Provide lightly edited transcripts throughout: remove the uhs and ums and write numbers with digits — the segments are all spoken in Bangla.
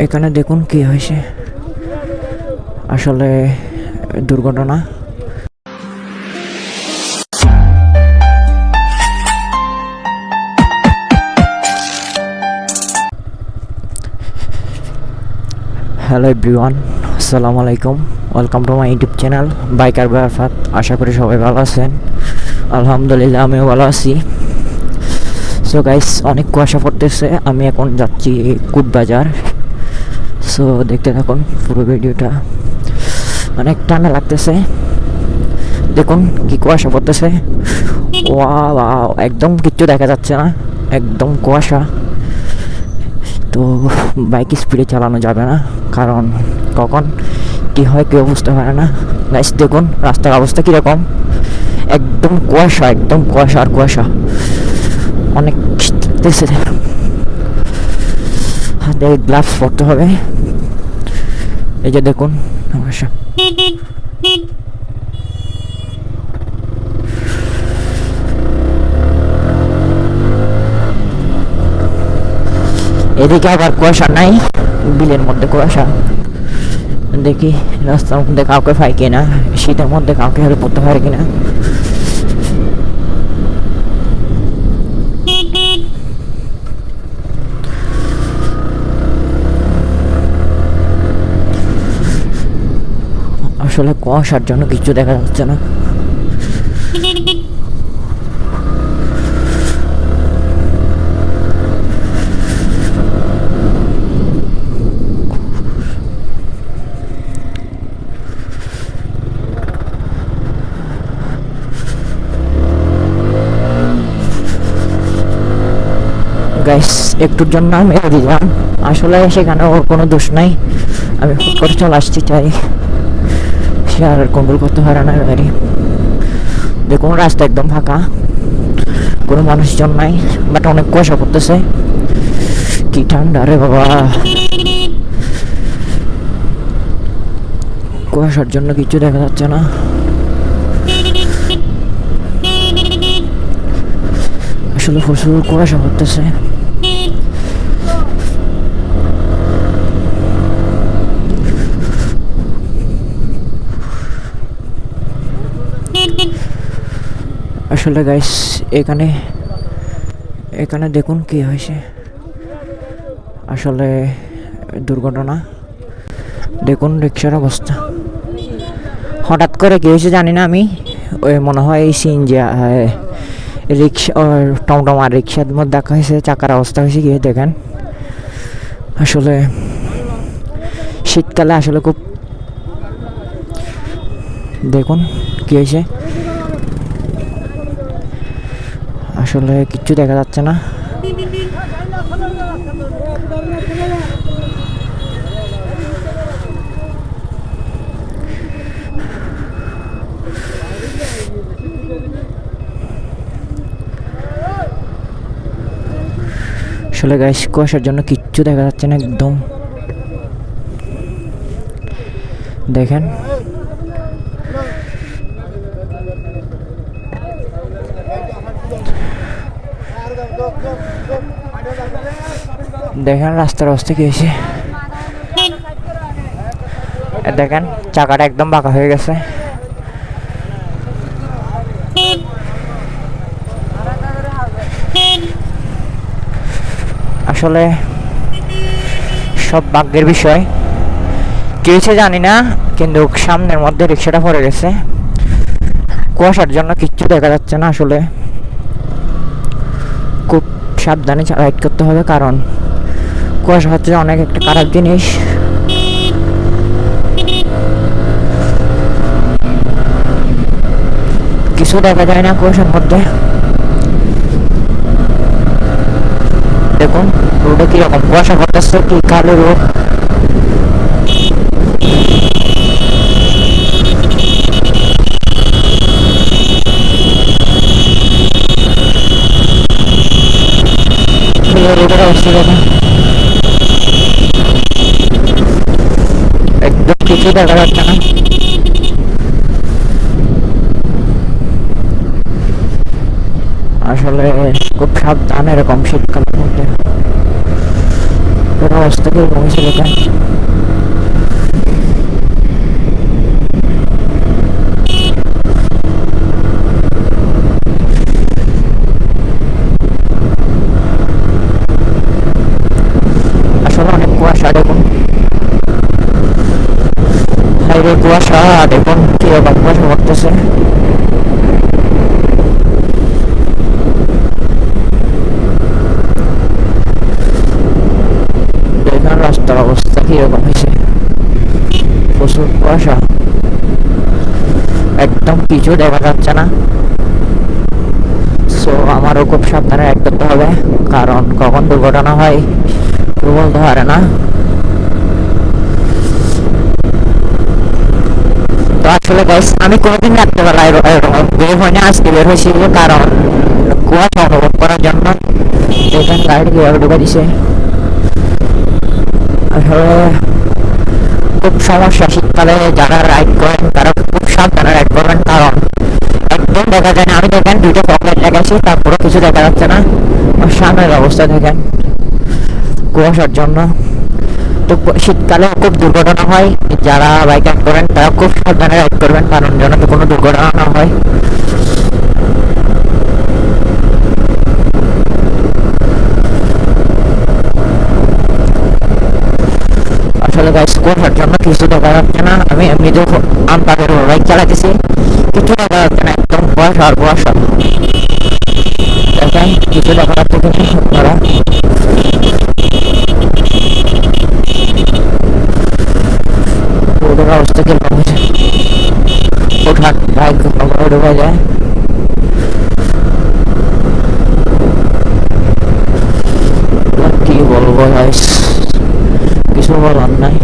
এখানে দেখুন কি হয়েছে, আসলে দুর্ঘটনা। হ্যালো এভরিওয়ান, আসসালামু আলাইকুম, welcome to my YouTube channel biker by Arfat. আশা করি সবাই ভালো আছেন। আলহামদুলিল্লাহ আমিও ভালো আছি। সো গাইস, অনেক কুয়াশা পড়তেছে। আমি এখন যাচ্ছি কুটবাজার। সো দেখতে থাকুন পুরো ভিডিওটা। অনেক ঠান্ডা লাগতেছে, দেখুন কি কুয়াশা পড়তেছে। ওয়াও, একদম কিচ্ছু দেখা যাচ্ছে না, একদম কুয়াশা। তো বাইক স্পিডে চালানো যাবে না, কারণ কখন কী হয় কেউ বুঝতে পারে না। গাইস দেখুন রাস্তার অবস্থা কীরকম, একদম কুয়াশা, একদম কুয়াশা আর কুয়াশা। অনেক দেখতেছে, হাতে গ্লাভস পরতে হবে। এই যে দেখুন কুয়াশা। এদিকে আবার কুয়াশা নাই, বিলের মধ্যে কুয়াশা। দেখি রাস্তার মধ্যে কাউকে পাই কিনা, শীতের মধ্যে কাউকে হেল্প করতে পারে কিনা। আসলে কুয়াশার জন্য কিছু দেখা যাচ্ছে না। গাইস একটুর জন্য আমি দিলাম, আসলে সেখানে ওর কোনো দোষ নাই। আমি হুট করে চলে আসতে চাই, সে আর কন্ট্রোল করতে পারে না গাড়ি। দেখুন রাস্তা একদম ফাঁকা, কোনো মানুষজন নাই, বাট অনেক কুয়াশা পড়তেছে। কি ঠান্ডা রে বাবা, কুয়াশার জন্য কিছু দেখা যাচ্ছে না। আসলে প্রচুর কুয়াশা পড়তেছে। আসলে গাইস এখানে এখানে দেখুন কি হয়েছে, আসলে দুর্ঘটনা। দেখুন রিক্সার অবস্থা, হঠাৎ করে কি হয়েছে জানি না আমি। ওই মনে হয় এই সিএনজি রিক্সা, টমটম আর রিক্সার মধ্যে দেখা হয়েছে, চাকার অবস্থা হয়েছে গিয়ে দেখেন। আসলে শীতকালে আসলে খুব, দেখুন কি হয়েছে, আসলে কিচ্ছু দেখা যাচ্ছে না। আসলে গাইস কুয়াশার জন্য কিচ্ছু দেখা যাচ্ছে না একদম। দেখেন দেখেন রাস্তার অবস্থা কি হয়েছে। দেখেন চাকাটা একদম বাঁকা হয়ে গেছে। আসলে সব ভাগ্যের বিষয়, কি হয়েছে জানি না, কিন্তু সামনের মধ্যে রিক্সাটা পড়ে গেছে। কুয়াশার জন্য কিচ্ছু দেখা যাচ্ছে না। আসলে খুব সাবধানে রাইড করতে হবে, কারণ কুয়াশা হচ্ছে অনেক একটা খারাপ জিনিস। কিছু দেখা যায় না কুয়াশার মধ্যে। দেখুন রোডে কিরকম কুয়াশা পড়তেছে, কি কালো রোড। রোডের অবস্থা দেখেন, একদম কিছু দেখা যাচ্ছে না। আসলে খুব সাবধান এরকম শীতকালের মধ্যে। অবস্থা কিরকম হয়েছে দেখেন। আসলে অনেক কুয়াশা দেখুন, হাইরে কুয়াশা দেখুন কিরকম কুয়াশা পড়তেছে। দেখেন রাস্তার অবস্থা কিরকম হয়েছে, প্রচুর কুয়াশা, একদম কিছু দেখা যাচ্ছে না। সো আমারও খুব সাবধানে রাইড করতে হবে, কারণ কখন দুর্ঘটনা হয় কেউ বলতে পারে না। তো আসলে গাইস আমি কোনোদিন রাত্রেবেলায় বের হয়নি, আজকে বের হয়েছি কারণ কুয়াশা অনুভব করার জন্য। দেখেন গাড়ি কিভাবে ঢুকে দিছে, আসলে খুব সমস্যা। শীতকালে যারা রাইড করেন তারা খুব সাবধানে রাইড করবেন, কারণ একদম দেখা যায় না। আমি দেখেন দুইটা পকেট লাগাইছি, তারপরে কিছু দেখা যাচ্ছে না। সামনের অবস্থা দেখেন কুয়াশার জন্য। তো শীতকালে খুব দুর্ঘটনা হয়, যারা বাইক রাইড করেন তারা খুব সাবধানে রাইড করবেন, কারণ যেন তো কোনো দুর্ঘটনা না হয়। আসলে গাইস কুয়াশার জন্য কিছু দেখা যাচ্ছে না। আমি এমনিতেও আমপাকের বাইক চালাতেছি, কিছু দেখা যাচ্ছে না, একদম কুয়াশা আর কুয়াশা। দেখেন কিছু দেখা যাচ্ছে কিন্তু আপনারা রোডের অবস্থা কিরকম হয়েছে। ওঠার বাইক ঢোকা যায়, কি বলবো গাইস, কিছু বলার নাই।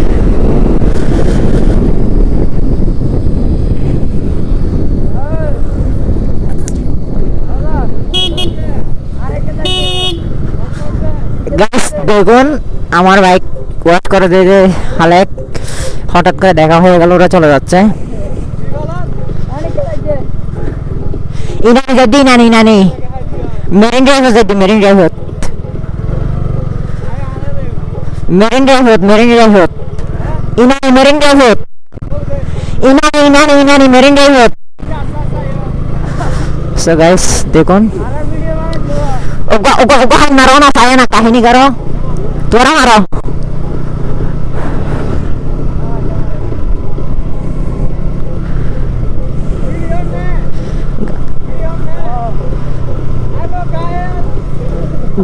গাইস দেখুন আমার বাইক ওয়াচ করে দিয়ে যে হালে হঠাৎ করে দেখা হয়ে গেল, ওরা চলে যাচ্ছে। ইনানি যদি ইনানি ইনানি মেরিন ড্রাইভ যদি marine drive marine drive marine drive Inani marine drive Inani Inani Inani marine drive. So guys দেখুন ওগা ওগা ওগা হাই মারো না, পায় না কাহিনী করো, তোরা মারো।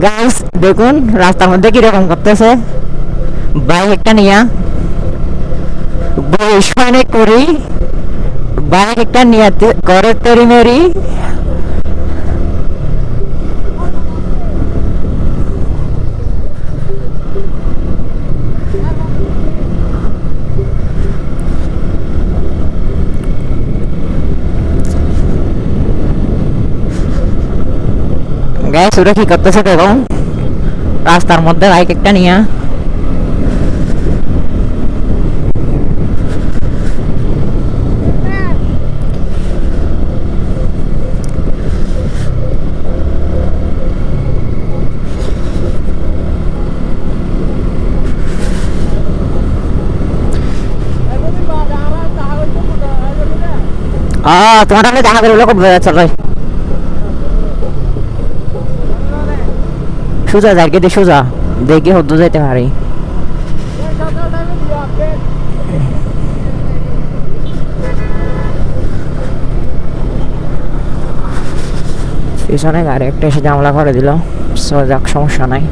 গাইস দেখুন রাস্তার মধ্যে কিরকম করতেছে, বাইক একটা নিয়া বয়স করি, বাইক একটা নিয়ে করে তরি মেরি। গাইস ওরা কি করতেছে দেখুন রাস্তার মধ্যে বাইক একটা নিয়া। তোমার আমি দেখা করবো খুব চল সোজা যাকে দিয়ে সোজা দেখে হদ্দ যাইতে পারি। পিছনে গাড়ি একটা এসে জামলা করে দিল, সো যাক সমস্যা নাই।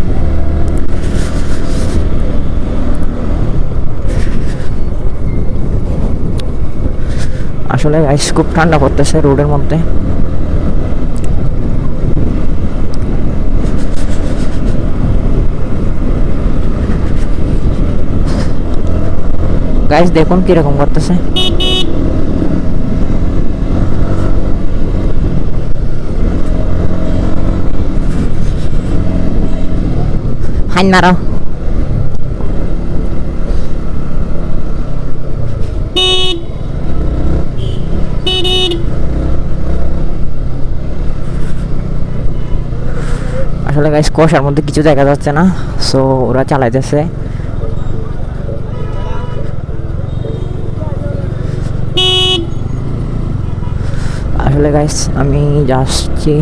আসলে গাইস খুব ঠান্ডা পড়তেছে রোডের মধ্যে। গাইস দেখুন কিরকম করতেছে, হাই মারো। আসলে গাইস কুয়াশার মধ্যে কিছু দেখা যাচ্ছে না, সো ওরা চালাইতেছে। আসলে গাইস আমি যাচ্ছি